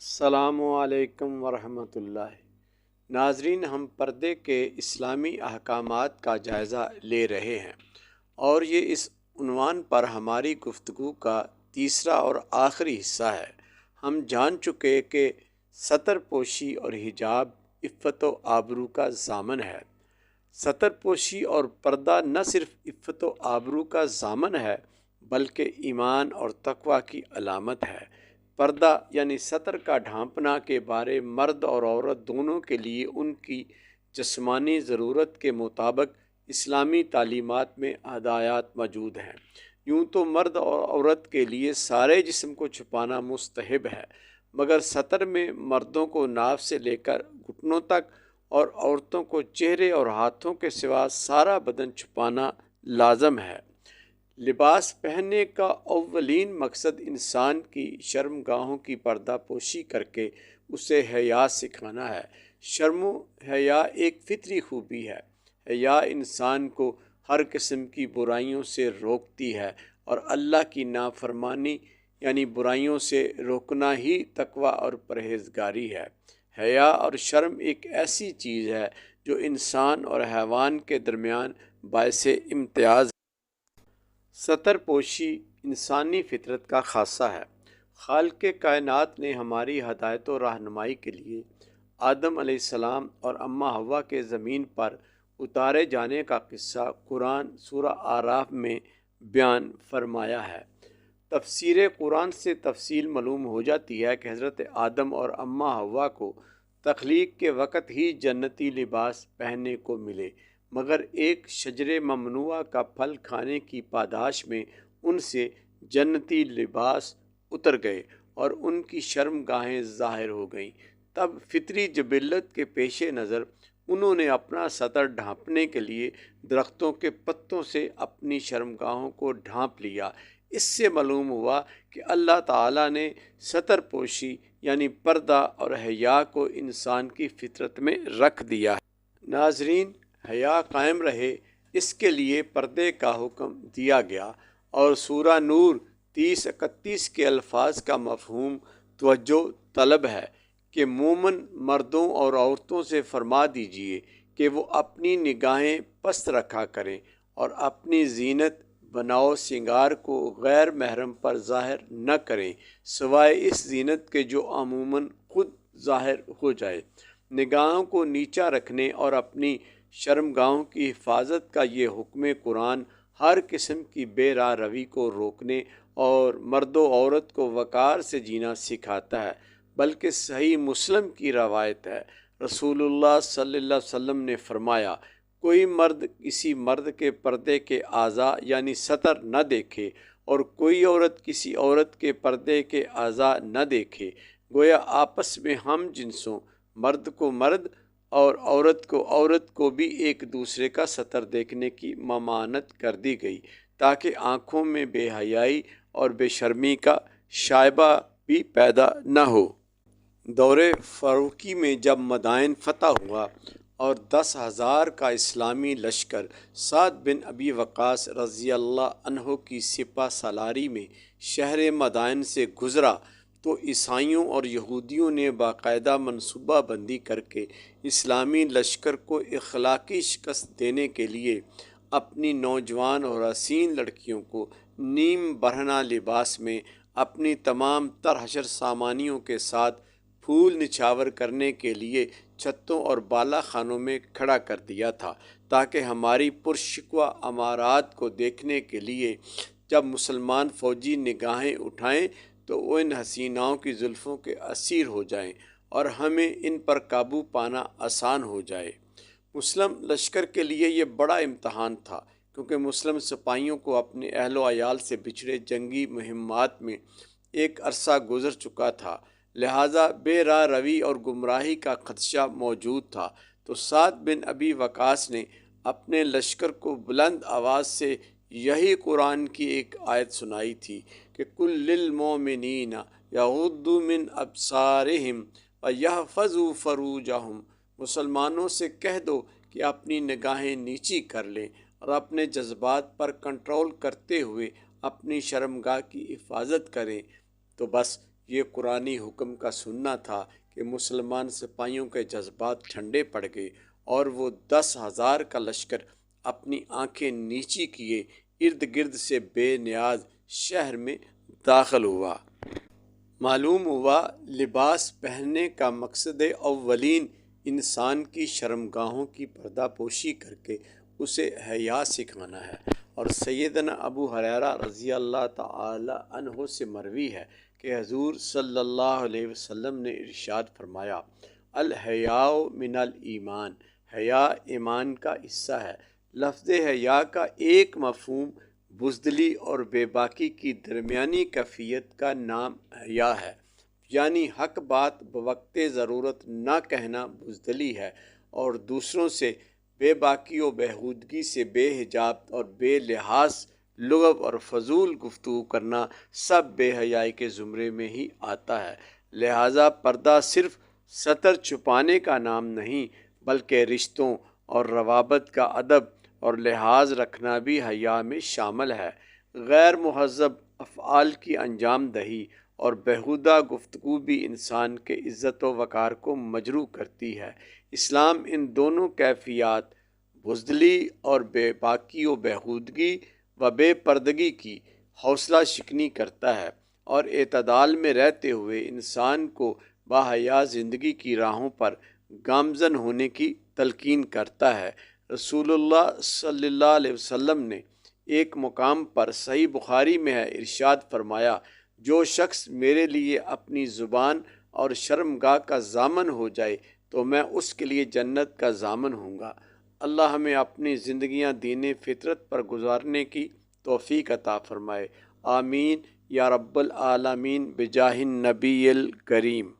السلام علیکم ورحمۃ اللہ۔ ناظرین، ہم پردے کے اسلامی احکامات کا جائزہ لے رہے ہیں اور یہ اس عنوان پر ہماری گفتگو کا تیسرا اور آخری حصہ ہے۔ ہم جان چکے کہ ستر پوشی اور حجاب عفت و آبرو کا ضامن ہے۔ ستر پوشی اور پردہ نہ صرف عفت و آبرو کا ضامن ہے بلکہ ایمان اور تقوی کی علامت ہے۔ پردہ یعنی ستر کا ڈھانپنا کے بارے مرد اور عورت دونوں کے لیے ان کی جسمانی ضرورت کے مطابق اسلامی تعلیمات میں ہدایات موجود ہیں۔ یوں تو مرد اور عورت کے لیے سارے جسم کو چھپانا مستحب ہے، مگر ستر میں مردوں کو ناف سے لے کر گھٹنوں تک اور عورتوں کو چہرے اور ہاتھوں کے سوا سارا بدن چھپانا لازم ہے۔ لباس پہننے کا اولین مقصد انسان کی شرم گاہوں کی پردہ پوشی کر کے اسے حیا سکھانا ہے۔ شرم و حیا ایک فطری خوبی ہے۔ حیا انسان کو ہر قسم کی برائیوں سے روکتی ہے اور اللہ کی نافرمانی یعنی برائیوں سے روکنا ہی تقوی اور پرہیزگاری ہے۔ حیا اور شرم ایک ایسی چیز ہے جو انسان اور حیوان کے درمیان باعث امتیاز ہے۔ ستر پوشی انسانی فطرت کا خاصہ ہے۔ خالق کائنات نے ہماری ہدایت و رہنمائی کے لیے آدم علیہ السلام اور اماں حوا کے زمین پر اتارے جانے کا قصہ قرآن سورہ اعراف میں بیان فرمایا ہے۔ تفسیر قرآن سے تفصیل معلوم ہو جاتی ہے کہ حضرت آدم اور اماں حوا کو تخلیق کے وقت ہی جنتی لباس پہننے کو ملے، مگر ایک شجر ممنوعہ کا پھل کھانے کی پاداش میں ان سے جنتی لباس اتر گئے اور ان کی شرم گاہیں ظاہر ہو گئیں۔ تب فطری جبلت کے پیش نظر انہوں نے اپنا ستر ڈھانپنے کے لیے درختوں کے پتوں سے اپنی شرم گاہوں کو ڈھانپ لیا۔ اس سے معلوم ہوا کہ اللہ تعالیٰ نے ستر پوشی یعنی پردہ اور حیا کو انسان کی فطرت میں رکھ دیا ہے۔ ناظرین، حیا قائم رہے اس کے لیے پردے کا حکم دیا گیا اور سورہ نور 30-31 کے الفاظ کا مفہوم توجہ طلب ہے کہ مومن مردوں اور عورتوں سے فرما دیجئے کہ وہ اپنی نگاہیں پست رکھا کریں اور اپنی زینت بناؤ سنگار کو غیر محرم پر ظاہر نہ کریں سوائے اس زینت کے جو عموماً خود ظاہر ہو جائے۔ نگاہوں کو نیچا رکھنے اور اپنی شرم گاہوں کی حفاظت کا یہ حکم قرآن ہر قسم کی بے راہ روی کو روکنے اور مرد و عورت کو وقار سے جینا سکھاتا ہے، بلکہ صحیح مسلم کی روایت ہے، رسول اللہ صلی اللہ علیہ وسلم نے فرمایا، کوئی مرد کسی مرد کے پردے کے اعضاء یعنی ستر نہ دیکھے اور کوئی عورت کسی عورت کے پردے کے اعضاء نہ دیکھے، گویا آپس میں ہم جنسوں مرد کو مرد اور عورت کو بھی ایک دوسرے کا ستر دیکھنے کی ممانعت کر دی گئی تاکہ آنکھوں میں بے حیائی اور بے شرمی کا شائبہ بھی پیدا نہ ہو۔ دور فاروقی میں جب مدائن فتح ہوا اور 10,000 کا اسلامی لشکر سعد بن ابی وقاص رضی اللہ عنہ کی سپہ سالاری میں شہر مدائن سے گزرا تو عیسائیوں اور یہودیوں نے باقاعدہ منصوبہ بندی کر کے اسلامی لشکر کو اخلاقی شکست دینے کے لیے اپنی نوجوان اور حسین لڑکیوں کو نیم برہنہ لباس میں اپنی تمام تر حشر سامانیوں کے ساتھ پھول نچھاور کرنے کے لیے چھتوں اور بالا خانوں میں کھڑا کر دیا تھا تاکہ ہماری پرشکوہ عمارات کو دیکھنے کے لیے جب مسلمان فوجی نگاہیں اٹھائیں تو وہ ان حسیناؤں کی زلفوں کے اسیر ہو جائیں اور ہمیں ان پر قابو پانا آسان ہو جائے۔ مسلم لشکر کے لیے یہ بڑا امتحان تھا کیونکہ مسلم سپاہیوں کو اپنے اہل و عیال سے بچھڑے جنگی مہمات میں ایک عرصہ گزر چکا تھا، لہٰذا بے راہ روی اور گمراہی کا خدشہ موجود تھا۔ تو سعد بن ابی وقاص نے اپنے لشکر کو بلند آواز سے یہی قرآن کی ایک آیت سنائی تھی کہ قُل لِّلْمُؤْمِنِينَ يَغُضُّوا مِنْ أَبْصَارِهِمْ وَيَحْفَظُوا فُرُوجَهُمْ، مسلمانوں سے کہہ دو کہ اپنی نگاہیں نیچی کر لیں اور اپنے جذبات پر کنٹرول کرتے ہوئے اپنی شرمگاہ کی حفاظت کریں۔ تو بس یہ قرآنی حکم کا سننا تھا کہ مسلمان سپاہیوں کے جذبات ٹھنڈے پڑ گئے اور وہ 10,000 کا لشکر اپنی آنکھیں نیچی کیے ارد گرد سے بے نیاز شہر میں داخل ہوا۔ معلوم ہوا لباس پہننے کا مقصد اولین انسان کی شرمگاہوں کی پردہ پوشی کر کے اسے حیا سکھانا ہے، اور سیدنا ابو ہریرہ رضی اللہ تعالی عنہ سے مروی ہے کہ حضور صلی اللہ علیہ وسلم نے ارشاد فرمایا، الحیاء من الایمان، حیا ایمان کا حصہ ہے۔ لفظ حیا کا ایک مفہوم بزدلی اور بے باکی کی درمیانی کیفیت کا نام حیا ہے، یعنی حق بات بوقت ضرورت نہ کہنا بزدلی ہے، اور دوسروں سے بے باکی و بےہودگی سے بے حجاب اور بے لحاظ لغو اور فضول گفتگو کرنا سب بے حیائی کے زمرے میں ہی آتا ہے۔ لہٰذا پردہ صرف ستر چھپانے کا نام نہیں بلکہ رشتوں اور روابط کا ادب اور لحاظ رکھنا بھی حیا میں شامل ہے۔ غیر مہذب افعال کی انجام دہی اور بیہودہ گفتگو بھی انسان کے عزت و وقار کو مجروح کرتی ہے۔ اسلام ان دونوں کیفیات بزدلی اور بے باکی و بےہودگی و بے پردگی کی حوصلہ شکنی کرتا ہے، اور اعتدال میں رہتے ہوئے انسان کو باحیا زندگی کی راہوں پر گامزن ہونے کی تلقین کرتا ہے۔ رسول اللہ صلی اللہ علیہ وسلم نے ایک مقام پر صحیح بخاری میں ہے ارشاد فرمایا، جو شخص میرے لیے اپنی زبان اور شرمگاہ کا ضامن ہو جائے تو میں اس کے لیے جنت کا ضامن ہوں گا۔ اللہ ہمیں اپنی زندگیاں دین فطرت پر گزارنے کی توفیق عطا فرمائے، آمین یا رب العالمین بجاہ النبی الکریم۔